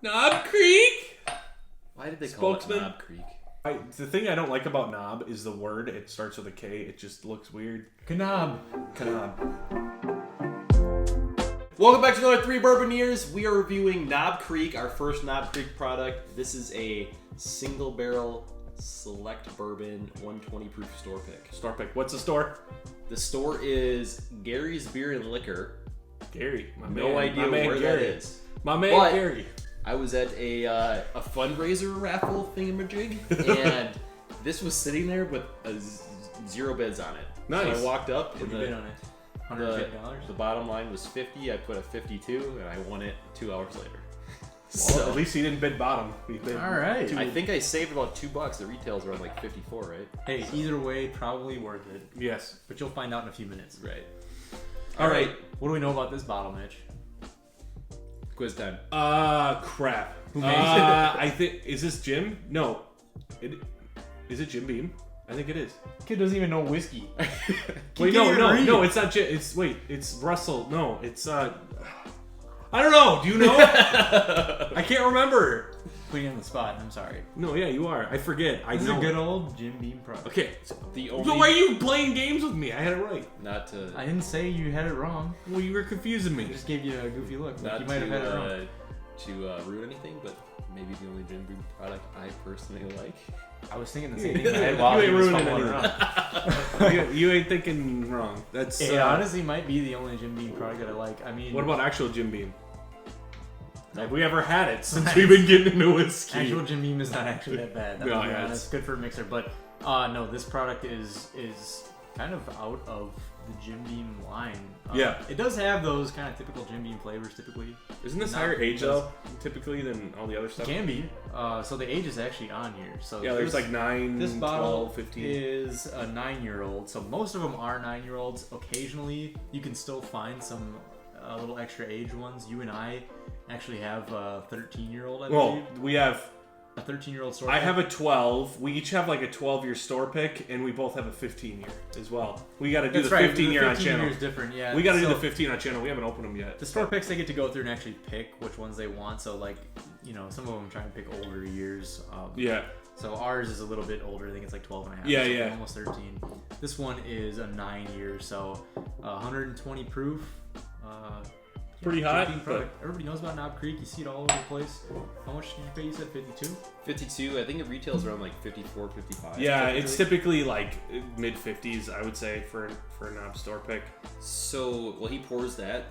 Knob Creek. Why did they call it Spokesman? Knob Creek? The thing I don't like about knob is the word. It starts with a K. It just looks weird. Knob. Welcome back to another 3 Bourboneers. We are reviewing Knob Creek, our first Knob Creek product. This is a single barrel select bourbon 120 proof store pick. Store pick. What's the store? The store is Gary's Beer and Liquor. Gary. My No man. idea My man where Gary. that is. My man But Gary. I was at a fundraiser raffle thingamajig, and this was sitting there with zero bids on it. Nice. So I walked up, What and did you bid on it? $150? the bottom line was 50. I put a 52, and I won it 2 hours later. Well, at least he didn't bid bottom. He bid All right. I think I saved about $2. The retails around like 54, right? Hey, either way, probably worth it. Yes. But you'll find out in a few minutes. Right. All right. What do we know about this bottle, Mitch? Quiz time. Crap. Who makes it? I think, is this Jim? No. Is it Jim Beam? I think it is. Kid doesn't even know whiskey. Wait, no, it's not Jim. It's Russell. No, it's I don't know. Do you know? I can't remember. Putting you on the spot. I'm sorry. No, yeah, you are. I forget. I This is know. a good old Jim Beam product. Okay. The So only why are you playing games with me? I had it right. not to I didn't say you had it wrong. Well, you were confusing I me. just gave you a goofy look. Like not you might have had it wrong. to ruin anything, but maybe the only Jim Beam product I personally like. I was thinking the same thing in my head while You you ain't was ruining fumbling around. you ain't thinking wrong. That's It honestly might be the only Jim Beam product that I like. I mean, What about actual Jim Beam? No. Have we ever had it since we've been getting into whiskey? actual Jim Beam is not actually that bad. No, I'm yeah, honest. Good for a mixer, but no, this product is kind of out of the Jim Beam line. Yeah. It does have those kind of typical Jim Beam flavors typically. Isn't this Not- higher age does- though, typically than all the other It stuff? can be. So the age is actually on here. So Yeah, there's like 9, this bottle 12, 15. is a 9-year-old. So most of them are 9-year-olds. Occasionally, you can still find some little extra age ones. You and I actually have a 13-year-old. I Well, believe. we have. A 13-year-old store. I have a 12. We each have like a 12-year store pick, and we both have a 15-year as well. We got to do That's the right. 15-year the on 15 channel. year is different. Yeah. We got to do So the 15 on channel. We haven't opened them yet. the store picks, they get to go through and actually pick which ones they want. So like, some of them try and pick older years. Yeah. So ours is a little bit older. I think it's like 12 and a half. Yeah, or something, yeah. Almost 13. This one is a 9-year, so 120 proof. Pretty Jim hot, Beam but- product. Everybody knows about Knob Creek. You see it all over the place. How much did you pay? You said 52? 52. I think it retails around like 54, 55. Yeah, it's typically like mid 50s, I would say, for a knob store pick. So while he pours that,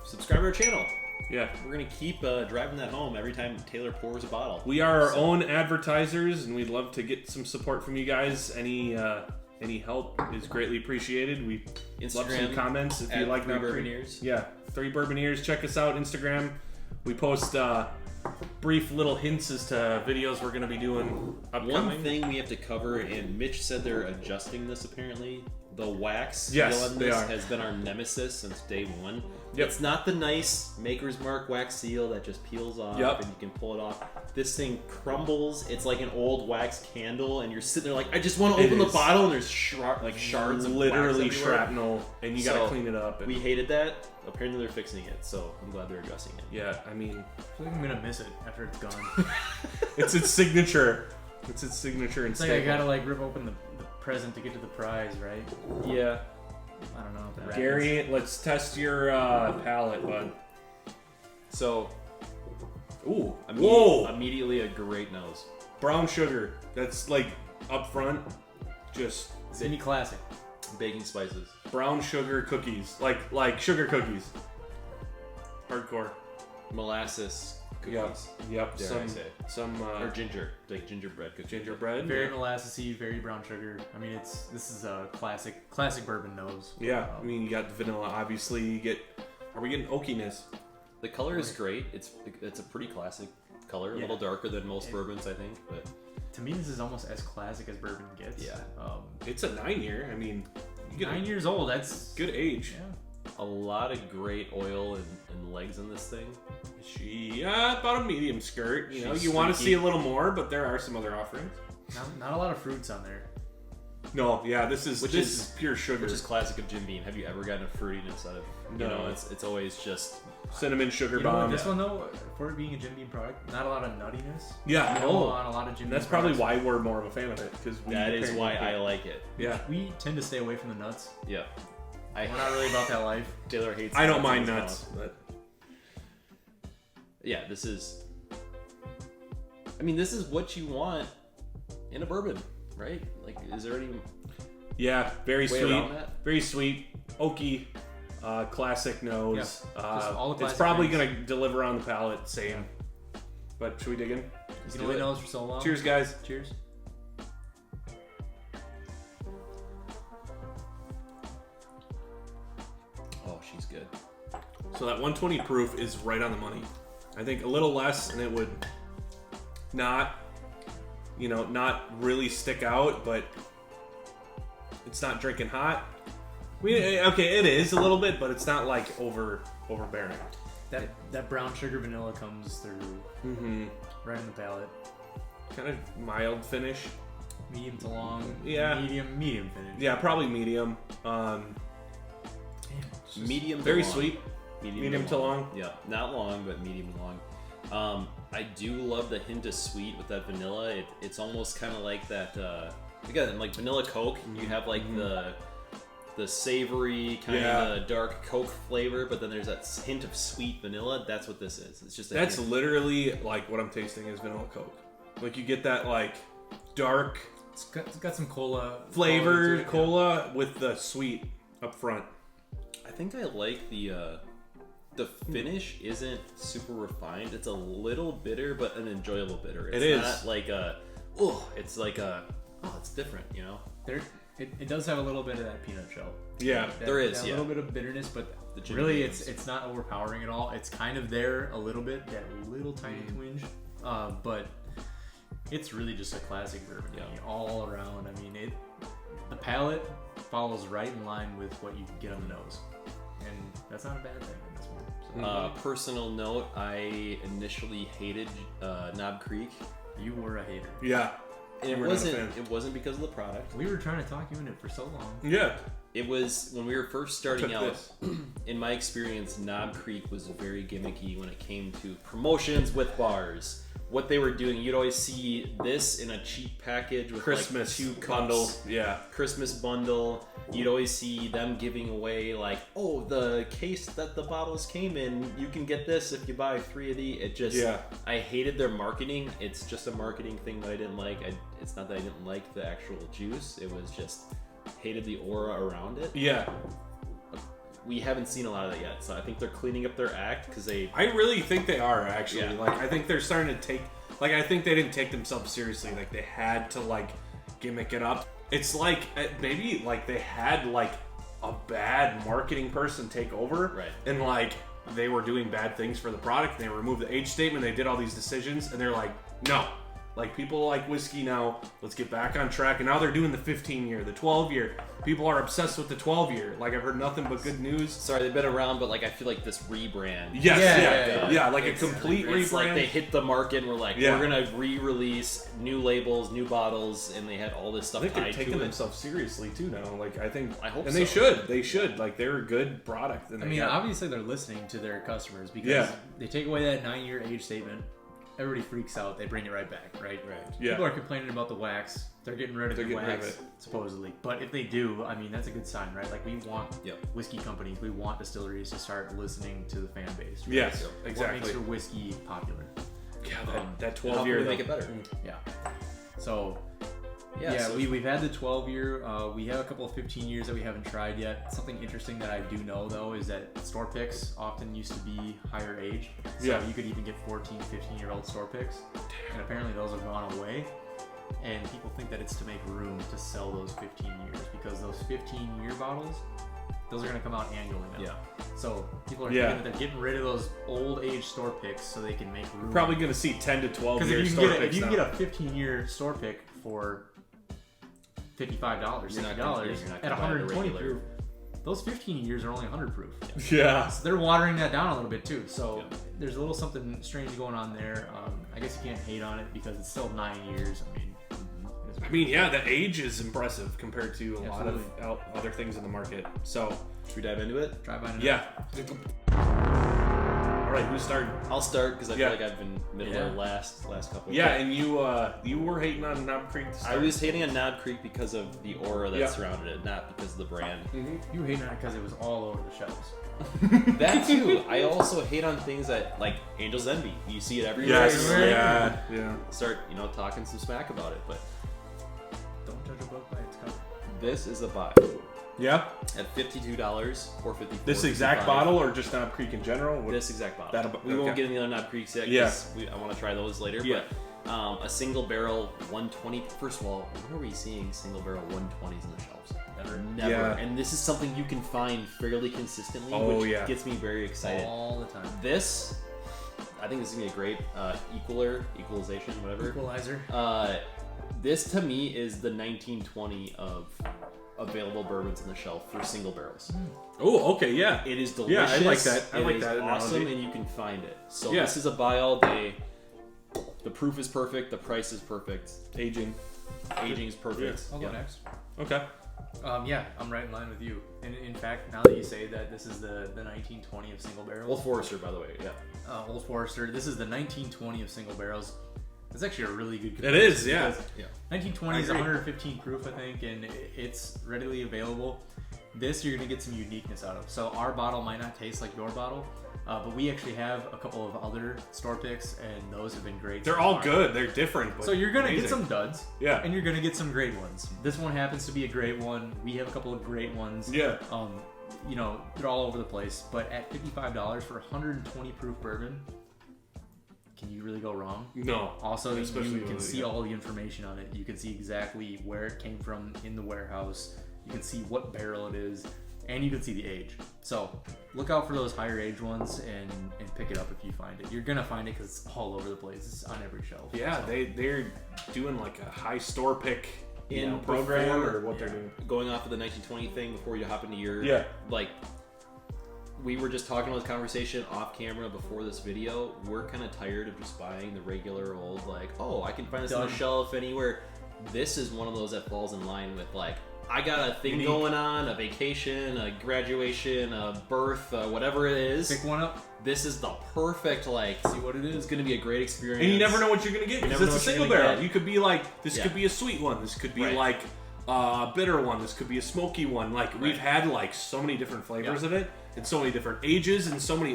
subscribe to our channel. Yeah. We're gonna keep driving that home every time Taylor pours a bottle. We are our own advertisers, and we'd love to get some support from you guys. Any help is greatly appreciated. We love some Instagram comments if you like 3 Knob Creek. Bourboneers. Yeah, 3 Bourboneers. Check us out Instagram. We post brief little hints as to videos we're going to be doing upcoming. One thing we have to cover, and Mitch said they're adjusting this apparently. The wax Yes, seal on they this are. has been our nemesis since day one. Yep. It's not the nice Maker's Mark wax seal that just peels off Yep. and you can pull it off. This thing crumbles. It's like an old wax candle, and you're sitting there like, I just want to It open the is. bottle, and there's shards of literally wax everywhere. shrapnel, and you got to So, clean it up. And, We hated that. Apparently they're fixing it, so I'm glad they're addressing it. yeah, I mean, I feel like I'm going to miss it after it's gone. it's its signature. It's its signature and It's like I staple. got to like rip open the present to get to the prize, right? Yeah. I don't know if that happens. Gary, let's test your palate, bud. So, Ooh. whoa! Immediately a great nose. Brown sugar. That's like up front. Just Semi-classic. Baking spices. brown sugar cookies. Like sugar cookies. Hardcore. Molasses cookies. Yep. Dare I say. Some Or ginger. Like gingerbread cookies. gingerbread. Very molassesy, very brown sugar. I mean, this is a classic bourbon nose. Yeah. I mean, you got vanilla. Obviously, you get. Are we getting oakiness? The color is great. It's a pretty classic color. A Yeah. little darker than most bourbons, I think. But To me, this is almost as classic as bourbon gets. Yeah. It's a 9-year. I mean, you get 9 years old. That's good age. Yeah. a lot of great oil and legs in this thing. She about a medium skirt. You know, She's you want to streaky. see a little more, but there are some other offerings. Not a lot of fruits on there. No, yeah, this is pure sugar. Which is classic of Jim Beam. Have you ever gotten a fruitiness out of? You know, it's always just cinnamon sugar You know bomb. what, this one though, for it being a Jim Beam product, not a lot of nuttiness. Yeah, No, on a lot of Jim Beam. That's probably products. why we're more of a fan of it because that is why I like it. Yeah, We tend to stay away from the nuts. Yeah. We're not really about that life. Taylor hates. I don't nuts in mind his nuts. mouth. But Yeah, this is. I mean, this is what you want in a bourbon, right? Like, is there any yeah, very way sweet, around that? very sweet, oaky, classic nose. Yeah, just all the It's classic probably things. gonna deliver on the palate, same. But should we dig in? You can only know for so long. Cheers, guys. Cheers. Oh, she's good. So that 120 proof is right on the money. I think a little less, and it would not really stick out, but it's not drinking hot. Okay, it is a little bit, but it's not like overbearing. That brown sugar vanilla comes through Mm-hmm. right in the palate. Kind of mild finish. Medium to long. Yeah. Medium finish. Yeah, probably medium. Damn, it's just- Medium. to Very long. sweet. Medium to long. Yeah, not long, but medium to long. I do love the hint of sweet with that vanilla. It's almost kind of like that. Again, like vanilla Coke. You have like the savory kind of dark Coke flavor, but then there's that hint of sweet vanilla. That's what this is. It's just a That's hint. literally like what I'm tasting is vanilla Coke. Like you get that like dark It's got some cola flavor quality to it, cola with the sweet up front. I think I like the finish isn't super refined. It's a little bitter, but an enjoyable bitter. It's It is. not like it's like it's different, you know? It does have a little bit of that peanut shell. Yeah, there is, a yeah. little bit of bitterness, but The Jim really Beams. it's not overpowering at all. It's kind of there a little bit, that little tiny twinge, but it's really just a classic bourbon all around. I mean, the palate follows right in line with what you get on the nose, and that's not a bad thing in this one. So, Personal note, I initially hated Knob Creek. you were a hater. Yeah. And it We're not a fan. wasn't because of the product. We were trying to talk you into it for so long. Yeah. It was when we were first starting Took out. this. In my experience, Knob Creek was very gimmicky when it came to promotions with bars. What they were doing, you'd always see this in a cheap package with Christmas like 2 cups. bundle. Yeah. Christmas bundle. You'd always see them giving away like, oh, the case that the bottles came in, you can get this if you buy 3 of these. It just, I hated their marketing. It's just a marketing thing that I didn't like. It's not that I didn't like the actual juice. It was just hated the aura around it. Yeah. We haven't seen a lot of that yet, so I think they're cleaning up their act because I really think they are actually. Yeah. Like I think they're starting to take I think they didn't take themselves seriously. Like they had to like gimmick it up. It's like maybe like they had like a bad marketing person take over. Right. And like they were doing bad things for the product. They removed the age statement. They did all these decisions and they're like, no. Like people like whiskey now. Let's get back on track. And now they're doing the 15-year, the 12-year. People are obsessed with the 12-year. Like I've heard nothing but good news. Sorry, they've been around, but like I feel like this rebrand. Yes, Yeah, like It's- a complete rebrand. It's like they hit the market and we're like, Yeah. we're gonna re-release new labels, new bottles, and they had all this I stuff think they're tied taking to it. themselves seriously too now. Like I think, I hope and they so. should. They should. Like they're a good product. And I they mean, got- obviously they're listening to their customers because Yeah. they take away that 9-year age statement. Everybody freaks out. They bring it right back, right? Right. Yeah. People are complaining about the wax. They're getting rid of They're the getting rid of wax, it. supposedly. But if they do, I mean, that's a good sign, right? Like we want Yep. whiskey companies, we want distilleries to start listening to the fan base. Right? Yes, So exactly. What makes your whiskey popular? yeah, that How 12 can year we make it better? Yeah. So Yeah, so- we've had the 12-year. We have a couple of 15 years that we haven't tried yet. Something interesting that I do know though is that store picks often used to be higher age. So Yeah. you could even get 14, 15-year-old store picks, and apparently those have gone away. And people think that it's to make room to sell those 15 years because those 15-year bottles, those are going to come out annually now. Yeah. So people are Yeah. thinking that they're getting rid of those old age store picks so they can make room. Probably going to see 10 to 12 Because year if you store can picks get now. a 15-year store pick for $55, You're not $60 gonna- you're not at gonna buy the 120 regular- proof, those 15 years are only 100 proof. Yeah. So they're watering that down a little bit too. So Yeah. there's a little something strange going on there. I guess you can't hate on it because it's still 9 years. I mean, it is what mean, yeah, the age is impressive compared to a lot of other things in the market. So, should we dive into it? Try buying it. Yeah. All right, who's starting? I'll start because I feel like I've been middle or last couple. Yeah, and you were hating on Knob Creek to start. I was hating on Knob Creek because of the aura that surrounded it, not because of the brand. You were hating on it because it was all over the shelves. That too. I also hate on things that, like Angel's Envy. You see it everywhere. Yes. Yeah. Start, talking some smack about it, but Don't judge a book by its cover. this is a buy. Yeah. At $52 or $54. This exact bottle, or just Knob Creek in general? This exact bottle. We won't get into the other Knob Creeks yet. I want to try those later. Yeah. But a single barrel 120. First of all, when are we seeing single barrel 120s in the shelves? Never. Yeah. And this is something you can find fairly consistently, which gets me very excited. All the time. This, I think this is gonna be a great equalization, whatever. Equalizer. This to me is the 1920 of available bourbons on the shelf for single barrels. Oh, okay, yeah. It is delicious. Yeah, I like that. I like it is that awesome, analogy. and you can find it. So this is a buy all day. The proof is perfect. The price is perfect. Aging is perfect. I'll go next. Okay. Yeah, I'm right in line with you. And in fact, now that you say that, this is the 1920 of single barrels. Old Forester, by the way. Yeah. Old Forester. This is the 1920 of single barrels. It's actually a really good comparison. It is, yeah. 1920 is 115 proof, I think, and it's readily available. This you're going to get some uniqueness out of. So our bottle might not taste like your bottle, but we actually have a couple of other store picks, and those have been great. They're all good. They're different. But so you're going to get some duds, and you're going to get some great ones. This one happens to be a great one. We have a couple of great ones. Yeah. They're all over the place. But at $55 for 120 proof bourbon, can you really go wrong? No. Also, you can see all the information on it. You can see exactly where it came from in the warehouse. You can see what barrel it is, and you can see the age. So look out for those higher age ones and pick it up if you find it. You're gonna find it because it's all over the place. It's on every shelf. Yeah, so. they're doing like a high store pick program or what they're doing. Going off of the 1920 thing before you hop into your we were just talking about this conversation off camera before this video. We're kind of tired of just buying the regular old, I can find this on the shelf anywhere. This is one of those that falls in line with, I got a thing going on, a vacation, a graduation, a birth, whatever it is. Pick one up. This is the perfect, see what it is. It's going to be a great experience. And you never know what you're going to get because it's a single barrel. You could be this could be a sweet one. This could be a bitter one. This could be a smoky one. We've had so many different flavors of it. And so many different ages and so many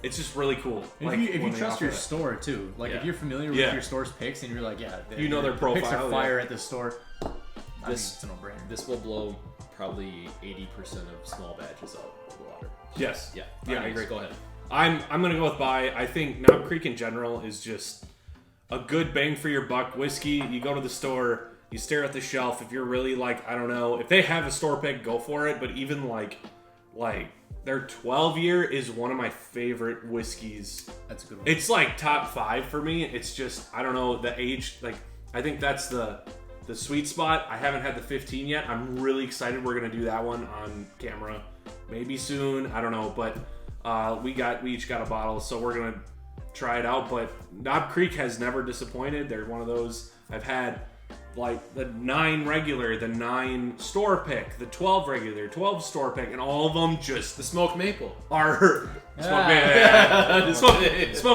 it's just really cool. If you trust your store too, if you're familiar with your store's picks and you're their profile. Picks are fire at the store. It's a no-brainer. This will blow probably 80% of small batches out of the water. Yes. Yeah. I agree. Go ahead. I'm gonna go with buy. I think Knob Creek in general is just a good bang for your buck whiskey. You go to the store, you stare at the shelf. If you're really I don't know, if they have a store pick, go for it. But even their 12 year is one of my favorite whiskeys. That's a good one. It's top 5 for me. It's just, I don't know, the age, I think that's the sweet spot. I haven't had the 15 yet. I'm really excited. We're going to do that one on camera maybe soon. I don't know, but we each got a bottle, so we're going to try it out. But Knob Creek has never disappointed. They're one of those I've had the 9 regular, the 9 store pick, the 12 regular, 12 store pick, and all of them just the smoked maple are smoked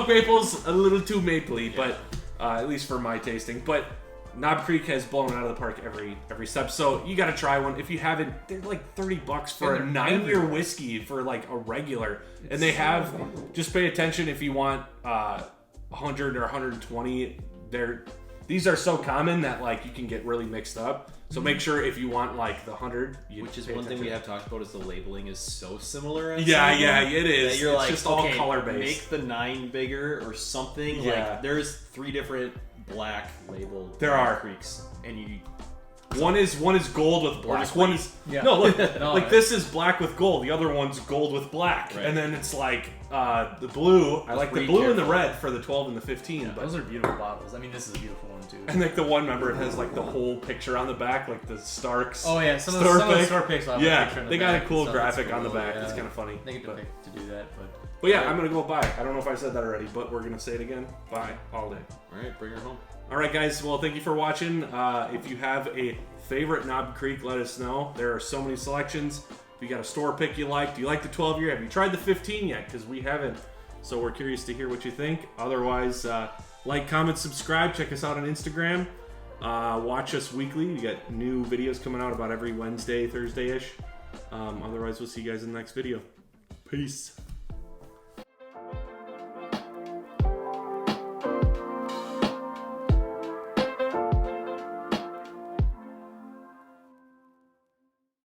maple's a little too mapley, but at least for my tasting. But Knob Creek has blown out of the park every step. So you got to try one if you haven't. They're $30 for a 9-year whiskey for a regular, and they have. Just pay attention if you want 100 or 120. These are so common that you can get really mixed up. So make sure if you want the 100, which is one thing we have talked about is the labeling is so similar. It is. That you're it's just all color based. Make the 9 bigger or something. Yeah. There's 3 different black labeled Creeks, and one is gold with black. One is this is black with gold. The other one's gold with black, and then it's the blue. I like the blue and the red for the 12 and the 15. Yeah, but those are beautiful bottles. I mean, this is a beautiful one too. And the one, remember, it has the whole picture on the back, the Starks. Oh yeah, some of the store picks will have a picture on the they back. got a cool graphic cool, on the back. Yeah. It's kind of funny. They get to pick to do that, but But yeah, I'm gonna go buy. I don't know if I said that already, but we're gonna say it again. Buy all day. All right, bring her home. All right, guys. Well, thank you for watching. If you have a favorite Knob Creek, let us know. There are so many selections. If you got a store pick you like, do you like the 12 year? Have you tried the 15 yet? Because we haven't. So we're curious to hear what you think. Otherwise, like, comment, subscribe. Check us out on Instagram. Watch us weekly. We got new videos coming out about every Wednesday, Thursday-ish. Otherwise, we'll see you guys in the next video. Peace.